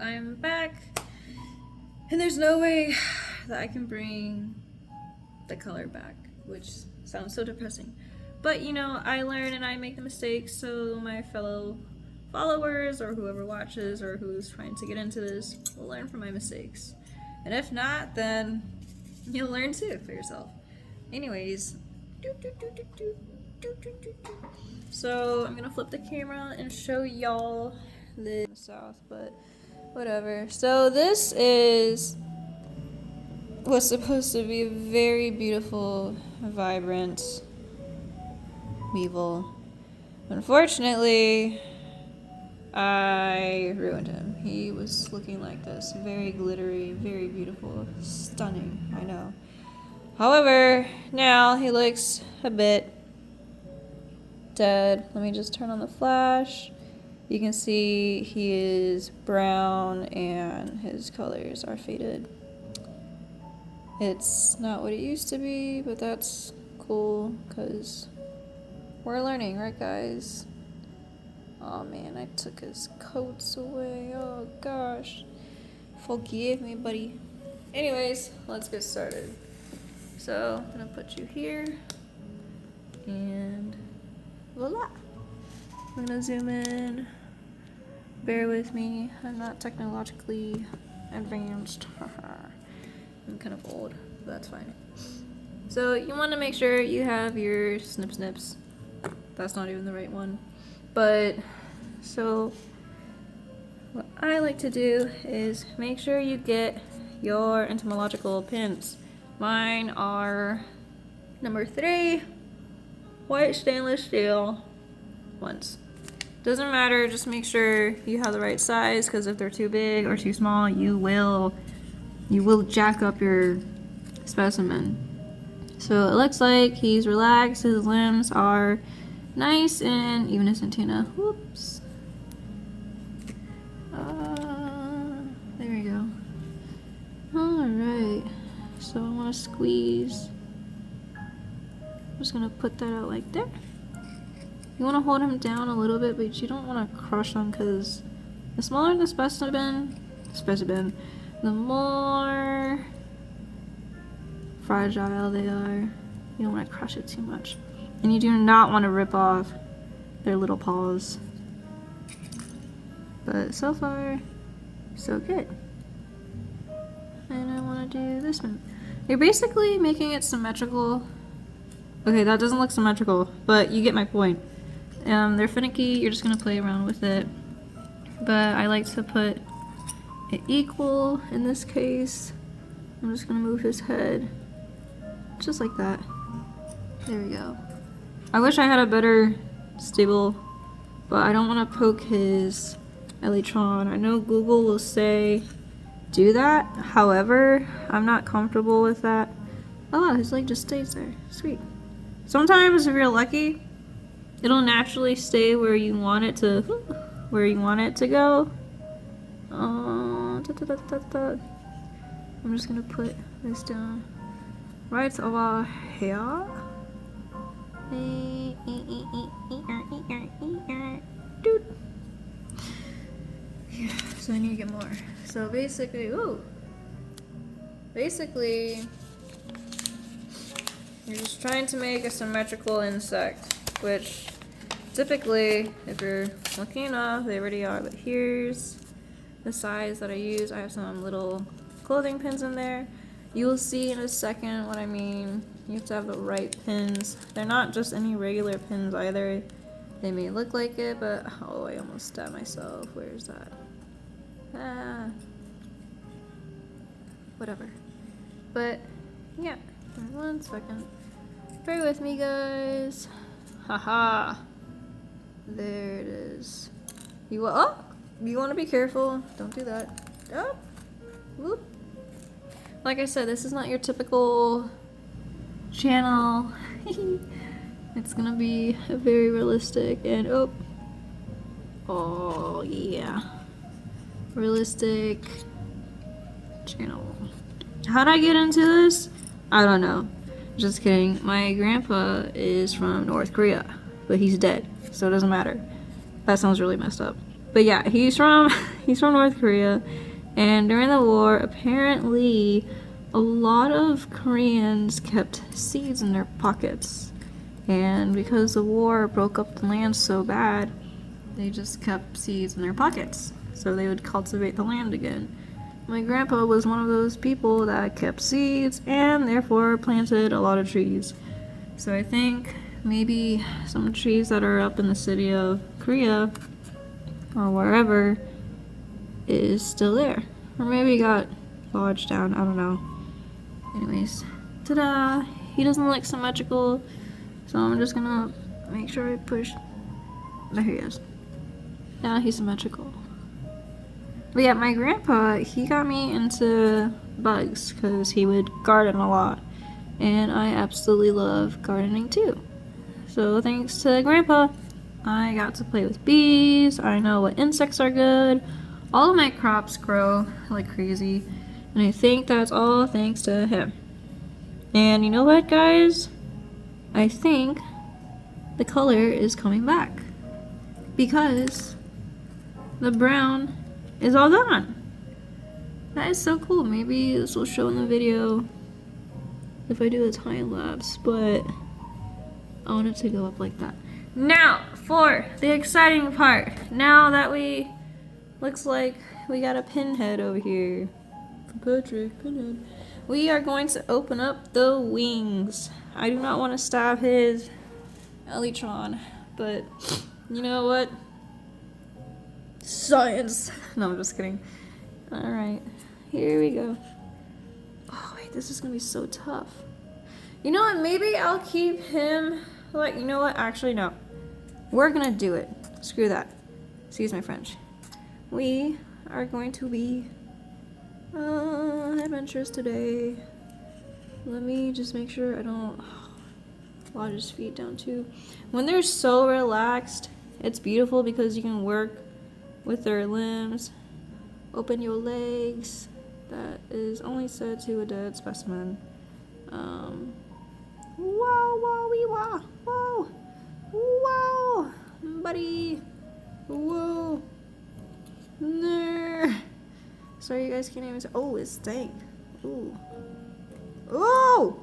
I'm back, and there's no way that I can bring the color back, which sounds so depressing. But you know, I learn and I make the mistakes, so my fellow followers or whoever watches or who's trying to get into this will learn from my mistakes. And if not, then you'll learn too for yourself. Anyways, so I'm gonna flip the camera and show y'all the south, but whatever. So this is what's supposed to be a very beautiful, vibrant weevil. Unfortunately, I ruined him. He was looking like this, very glittery, very beautiful, stunning, I know. However, now he looks a bit dead. Let me just turn on the flash. You can see he is brown and his colors are faded. It's not what it used to be, but that's cool because we're learning, right guys? Oh man, I took his coats away. Oh gosh. Forgive me, buddy. Anyways, let's get started. So, I'm gonna put you here. And voila. I'm gonna zoom in. Bear with me. I'm not technologically advanced. I'm kind of old, but that's fine. So, you want to make sure you have your snips. That's not even the right one. But, so, what I like to do is make sure you get your entomological pins. Mine are number 3, white stainless steel ones. Doesn't matter, just make sure you have the right size, because if they're too big or too small, you will jack up your specimen. So it looks like he's relaxed, his limbs are nice, and even his antenna. Whoops. There we go. Alright, so I want to squeeze. I'm just gonna put that out like there. You want to hold him down a little bit, but you don't want to crush him, because the smaller the specimen, the more fragile they are. You don't want to crush it too much. And you do not want to rip off their little paws. But so far, so good. And I want to do this one. You're basically making it symmetrical. Okay, that doesn't look symmetrical, but you get my point. They're finicky, you're just gonna play around with it. But I like to put it equal in this case. I'm just gonna move his head just like that. There we go. I wish I had a better stable, but I don't want to poke his elytron. I know Google will say do that, however, I'm not comfortable with that. Oh, his leg just stays there. Sweet. Sometimes if you're lucky, it'll naturally stay where you want it to go. I'm just gonna put this down right over here. Yeah, so I need to get more. So basically, you're just trying to make a symmetrical insect, which typically, if you're lucky enough, they already are. But here's the size that I use. I have some little clothing pins in there. You will see in a second what I mean. You have to have the right pins. They're not just any regular pins either. They may look like it, but oh, I almost stabbed myself. Where's that? Whatever. But yeah, 1 second. Bear with me, guys. Haha. There it is. You want to be careful. Don't do that. Oh. Whoop. Like I said, this is not your typical channel. It's gonna be very realistic and oh yeah, realistic channel. How'd I get into this? I don't know. Just kidding. My grandpa is from North Korea, but he's dead, so it doesn't matter. That sounds really messed up. But yeah, he's from He's from North Korea. And during the war, apparently, a lot of Koreans kept seeds in their pockets. And because the war broke up the land so bad, they just kept seeds in their pockets. So they would cultivate the land again. My grandpa was one of those people that kept seeds and therefore planted a lot of trees. So I think maybe some trees that are up in the city of Korea or wherever is still there. Or maybe got lodged down, I don't know. Anyways, ta-da! He doesn't look symmetrical, so I'm just gonna make sure I push. There he is. Now he's symmetrical. But yeah, my grandpa, he got me into bugs because he would garden a lot. And I absolutely love gardening too. So thanks to Grandpa, I got to play with bees, I know what insects are good, all of my crops grow like crazy, and I think that's all thanks to him. And you know what, guys? I think the color is coming back because the brown is all gone. That is so cool. Maybe this will show in the video if I do a time lapse, but I want it to go up like that. Now for the exciting part. Now that looks like we got a pinhead over here. Patrick, pinhead. We are going to open up the wings. I do not want to stab his elytron, but you know what? Science. No, I'm just kidding. Alright, here we go. Oh wait, this is gonna be so tough. You know what, maybe I'll keep him, like, you know what, actually no. We're gonna do it. Screw that. Excuse my French. We are going to be adventurous today. Let me just make sure I don't lodge his feet down too. When they're so relaxed, it's beautiful because you can work with their limbs. Open your legs. That is only said to a dead specimen. Whoa, whoa, wee, wah, whoa, whoa, buddy, whoa, no. Sorry, you guys can't even say. Oh, it stank. Ooh, oh.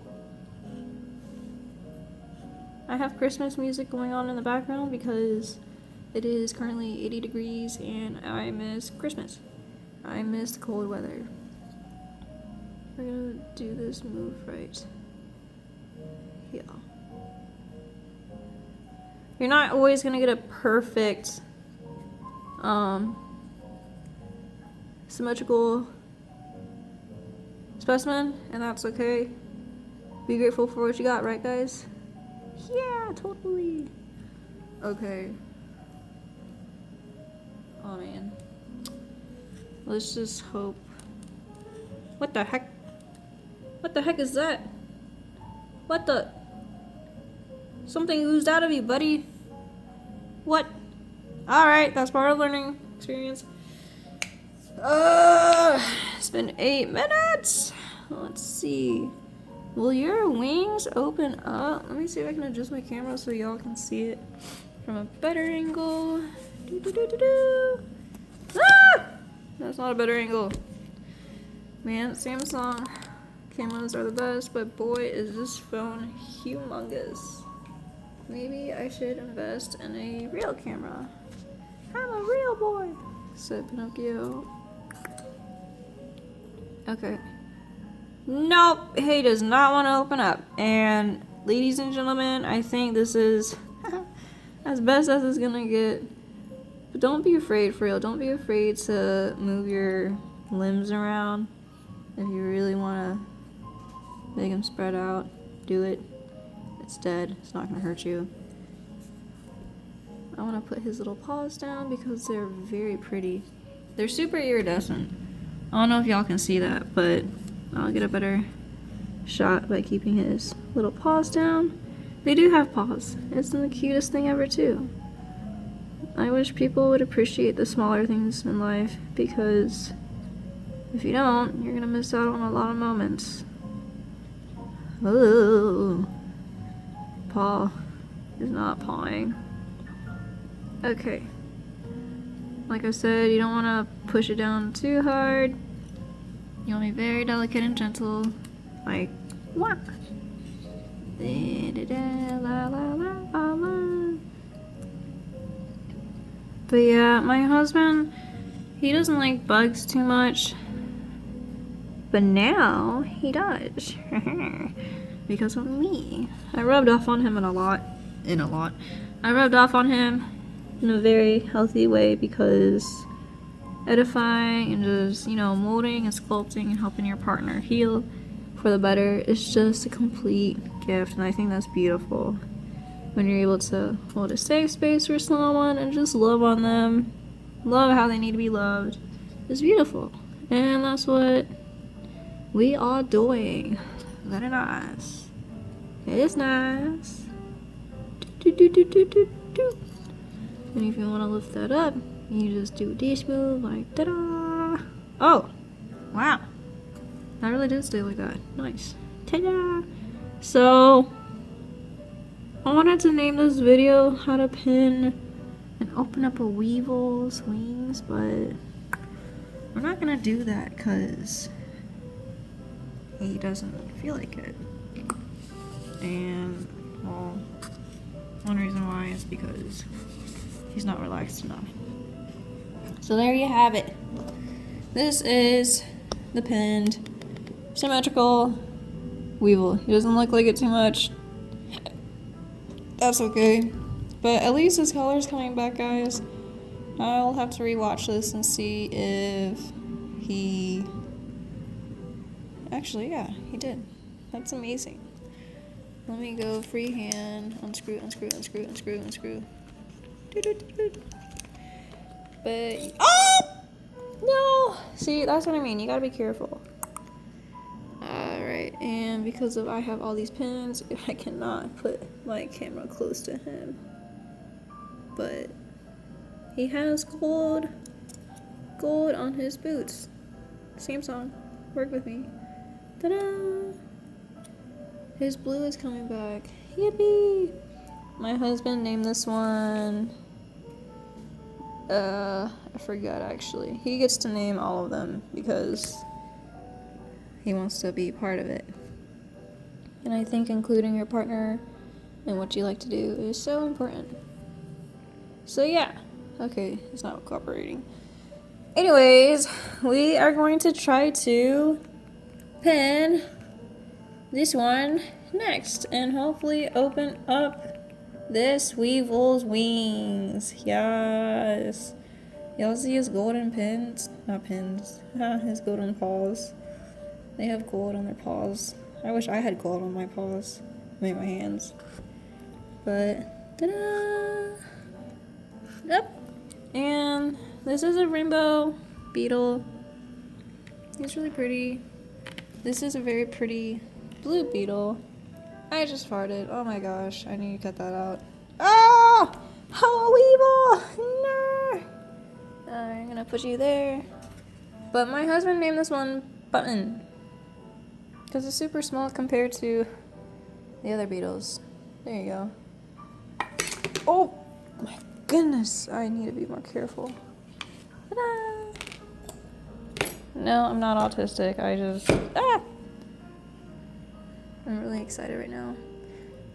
I have Christmas music going on in the background because it is currently 80 degrees and I miss Christmas. I miss the cold weather. We're gonna do this move right. Yeah. You're not always gonna get a perfect symmetrical specimen, and that's okay. Be grateful for what you got, right guys? Yeah, totally. Okay. Oh man. Let's just hope. What the heck? What the heck is that? What the? Something oozed out of you, buddy. What? Alright, that's part of learning experience. It's been 8 minutes. Let's see. Will your wings open up? Let me see if I can adjust my camera so y'all can see it from a better angle. Ah! That's not a better angle. Man, Samsung cameras are the best, but boy is this phone humongous. Maybe I should invest in a real camera. I'm a real boy, said Pinocchio. Okay. Nope, he does not want to open up. And ladies and gentlemen, I think this is as best as it's gonna get. But don't be afraid, for real. Don't be afraid to move your limbs around. If you really want to make them spread out, do it. It's dead. It's not gonna hurt you. I want to put his little paws down because they're very pretty. They're super iridescent. I don't know if y'all can see that, but I'll get a better shot by keeping his little paws down. They do have paws. It's the cutest thing ever too. I wish people would appreciate the smaller things in life, because if you don't, you're gonna miss out on a lot of moments. Oh, paw is not pawing. Okay, Like I said, you don't want to push it down too hard. You want to be very delicate and gentle. Like, what? But yeah, my husband, he doesn't like bugs too much. But now he does. Because of me. I rubbed off on him a lot. I rubbed off on him in a very healthy way because edifying and just, you know, molding and sculpting and helping your partner heal for the better is just a complete gift, and I think that's beautiful when you're able to hold a safe space for someone and just love on them, love how they need to be loved. It's beautiful, and that's what we are doing. Very nice. It is nice. And if you want to lift that up, you just do this move like ta-da. Oh, wow. That really did stay like that. Nice. Ta-da! So, I wanted to name this video how to pin and open up a weevil's wings, but we're not gonna do that because he doesn't feel like it. And, well, one reason why is because he's not relaxed enough. So there you have it. This is the pinned symmetrical weevil. He doesn't look like it too much. That's okay. But at least his color's coming back, guys. I'll have to rewatch this and see if he... Actually, yeah, he did. That's amazing. Let me go freehand. Unscrew. But... Oh! No! See, that's what I mean. You gotta be careful. Alright, and because I have all these pins, I cannot put my camera close to him. But he has gold on his boots. Same song. Work with me. Ta-da! His blue is coming back. Yippee! My husband named this one... I forgot actually. He gets to name all of them because he wants to be part of it. And I think including your partner and what you like to do is so important. So yeah. Okay, it's not cooperating. Anyways, we are going to try to pin this one next and hopefully open up this weevil's wings. Yes. Y'all see his golden pins? Not pins. His golden paws. They have gold on their paws. I wish I had gold on my paws. I mean my hands. But ta-da! Yep. And this is a rainbow beetle. He's really pretty. This is a very pretty blue beetle. I just farted. Oh my gosh. I need to cut that out. Oh! Oh, weevil! No! I'm gonna put you there. But my husband named this one Button. Because it's super small compared to the other beetles. There you go. Oh! My goodness. I need to be more careful. Ta-da! No, I'm not autistic. I just... Ah! I'm really excited right now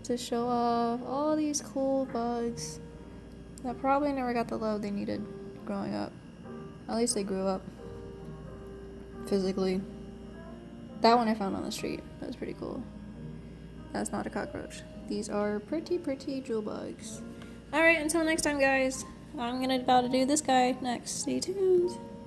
to show off all these cool bugs that probably never got the love they needed growing up. At least they grew up physically. That one I found on the street. That was pretty cool. That's not a cockroach. These are pretty jewel bugs. Alright, until next time guys. I'm about to do this guy next. Stay tuned.